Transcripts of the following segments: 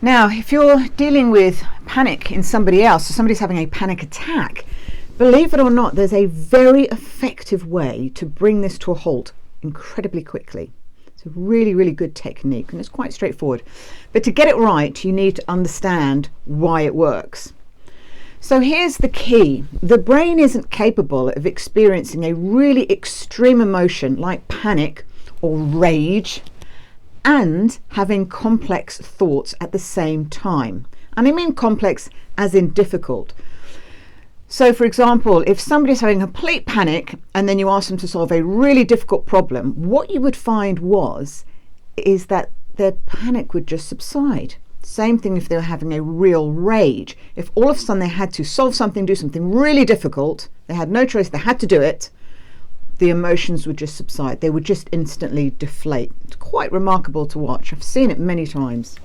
Now, if you're dealing with panic in somebody else, or somebody's having a panic attack, believe it or not, there's a very effective way to bring this to a halt incredibly quickly. It's a really, really good technique, and it's quite straightforward. But to get it right, you need to understand why it works. So here's the key. The brain isn't capable of experiencing a really extreme emotion like panic or rage and having complex thoughts at the same time. And I mean complex as in difficult. So for example, if somebody's having complete panic and then you ask them to solve a really difficult problem, what you would find is that their panic would just subside. Same thing if they were having a real rage. If all of a sudden they had to solve something, do something really difficult, they had no choice, they had to do it, the emotions would just subside. They would just instantly deflate. It's quite remarkable to watch. I've seen it many times.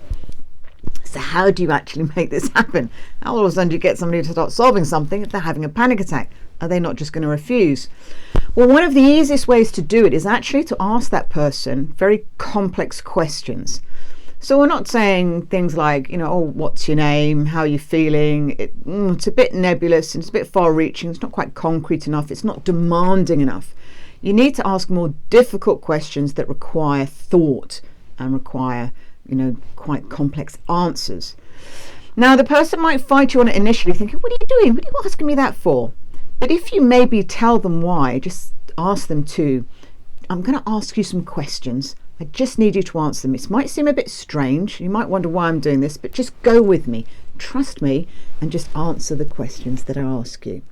So how do you actually make this happen? How all of a sudden do you get somebody to start solving something if they're having a panic attack? Are they not just going to refuse? Well, one of the easiest ways to do it is actually to ask that person very complex questions. So we're not saying things like, oh, what's your name? How are you feeling? It's a bit nebulous and it's a bit far-reaching. It's not quite concrete enough. It's not demanding enough. You need to ask more difficult questions that require thought and require, quite complex answers. Now, the person might fight you on it initially, thinking, what are you doing? What are you asking me that for? But if you maybe tell them why, just ask them to, I'm going to ask you some questions. I just need you to answer them. It might seem a bit strange. You might wonder why I'm doing this, but just go with me. Trust me and just answer the questions that I ask you.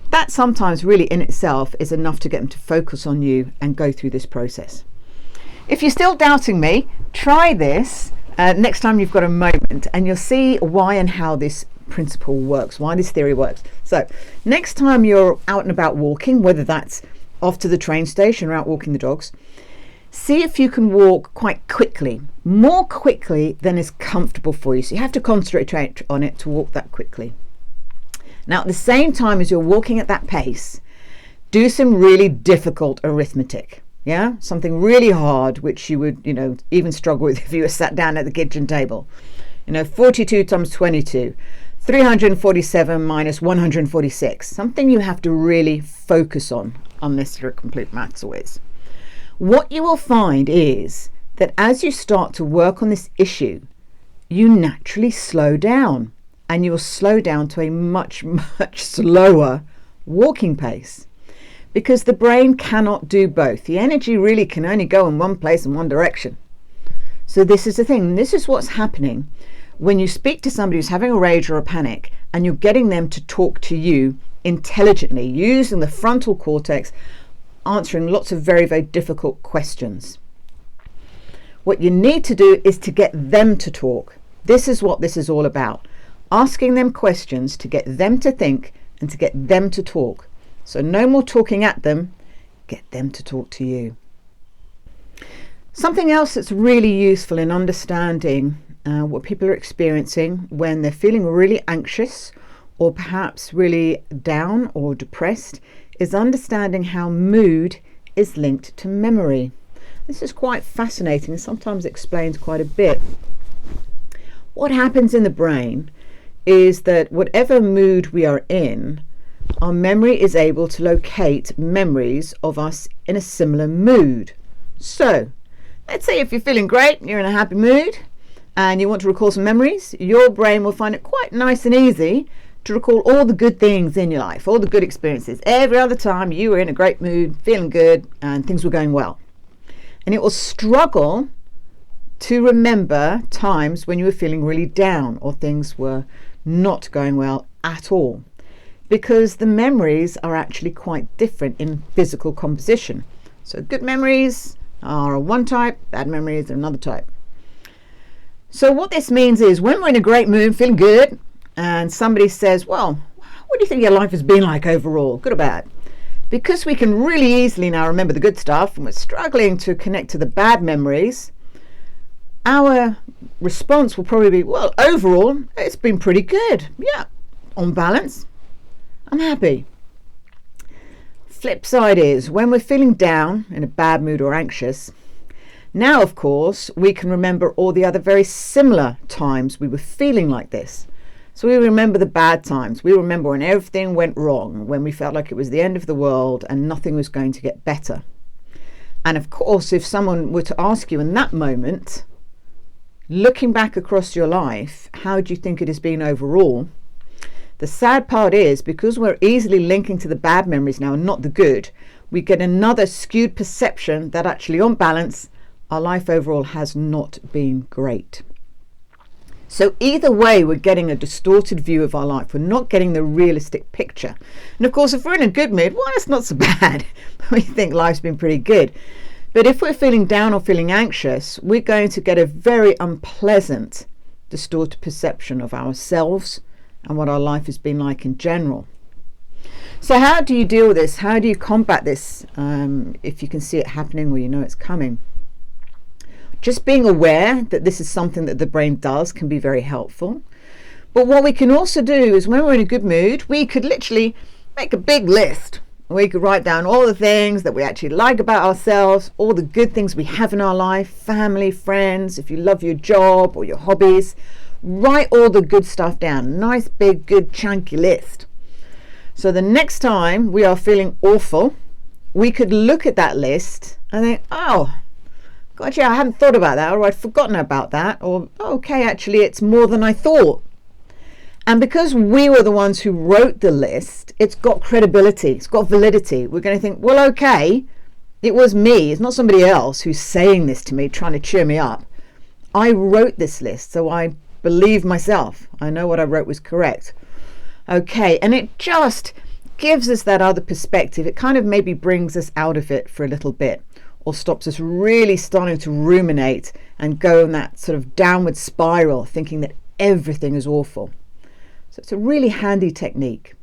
That sometimes really in itself is enough to get them to focus on you and go through this process. If you're still doubting me, try this next time you've got a moment and you'll see why and how this principle works, why this theory works. So next time you're out and about walking, whether that's off to the train station or out walking the dogs, see if you can walk quite quickly, more quickly than is comfortable for you. So you have to concentrate on it to walk that quickly. Now, at the same time as you're walking at that pace, do some really difficult arithmetic. Yeah, something really hard, which you would, even struggle with if you were sat down at the kitchen table. 42 times 22, 347 minus 146. Something you have to really focus on, unless you're a complete maths whiz. What you will find is that as you start to work on this issue, you naturally slow down, and you will slow down to a much, much slower walking pace, because the brain cannot do both. The energy really can only go in one place in one direction. So this is the thing. This is what's happening when you speak to somebody who's having a rage or a panic and you're getting them to talk to you intelligently, using the frontal cortex, answering lots of very, very difficult questions. What you need to do is to get them to talk. This is what this is all about. Asking them questions to get them to think and to get them to talk. So no more talking at them, get them to talk to you. Something else that's really useful in understanding what people are experiencing when they're feeling really anxious or perhaps really down or depressed is understanding how mood is linked to memory. This is quite fascinating and sometimes explains quite a bit. What happens in the brain is that whatever mood we are in, our memory is able to locate memories of us in a similar mood. So, let's say if you're feeling great, you're in a happy mood, and you want to recall some memories, your brain will find it quite nice and easy to recall all the good things in your life, all the good experiences. Every other time you were in a great mood, feeling good, and things were going well. And it will struggle to remember times when you were feeling really down or things were not going well at all, because the memories are actually quite different in physical composition. So good memories are one type, bad memories are another type. So what this means is when we're in a great mood, feeling good, and somebody says, well, what do you think your life has been like overall, good or bad? Because we can really easily now remember the good stuff and we're struggling to connect to the bad memories, our response will probably be, well, overall, it's been pretty good. Yeah, on balance, I'm happy. Flip side is when we're feeling down, in a bad mood or anxious, Now, of course, we can remember all the other very similar times we were feeling like this. So we remember the bad times. We remember when everything went wrong, when we felt like it was the end of the world and nothing was going to get better. And of course, if someone were to ask you in that moment, looking back across your life, how do you think it has been overall? The sad part is, because we're easily linking to the bad memories now and not the good, we get another skewed perception that actually, on balance, our life overall has not been great. So either way, we're getting a distorted view of our life. We're not getting the realistic picture. And of course, if we're in a good mood, well, it's not so bad. We think life's been pretty good. But if we're feeling down or feeling anxious, we're going to get a very unpleasant, distorted perception of ourselves and what our life has been like in general. So how do you deal with this? How do you combat this if you can see it happening or you know it's coming? Just being aware that this is something that the brain does can be very helpful. But what we can also do is, when we're in a good mood, we could literally make a big list. We could write down all the things that we actually like about ourselves, all the good things we have in our life, family, friends, if you love your job or your hobbies. Write all the good stuff down. Nice, big, good, chunky list. So the next time we are feeling awful, we could look at that list and think, oh, God, yeah, I hadn't thought about that, or I'd forgotten about that, or okay, actually, it's more than I thought. And because we were the ones who wrote the list, it's got credibility, it's got validity. We're going to think, well, okay, it was me. It's not somebody else who's saying this to me, trying to cheer me up. I wrote this list, so I believe myself. I know what I wrote was correct. Okay, and it just gives us that other perspective. It kind of maybe brings us out of it for a little bit, or stops us really starting to ruminate and go in that sort of downward spiral, thinking that everything is awful. So it's a really handy technique.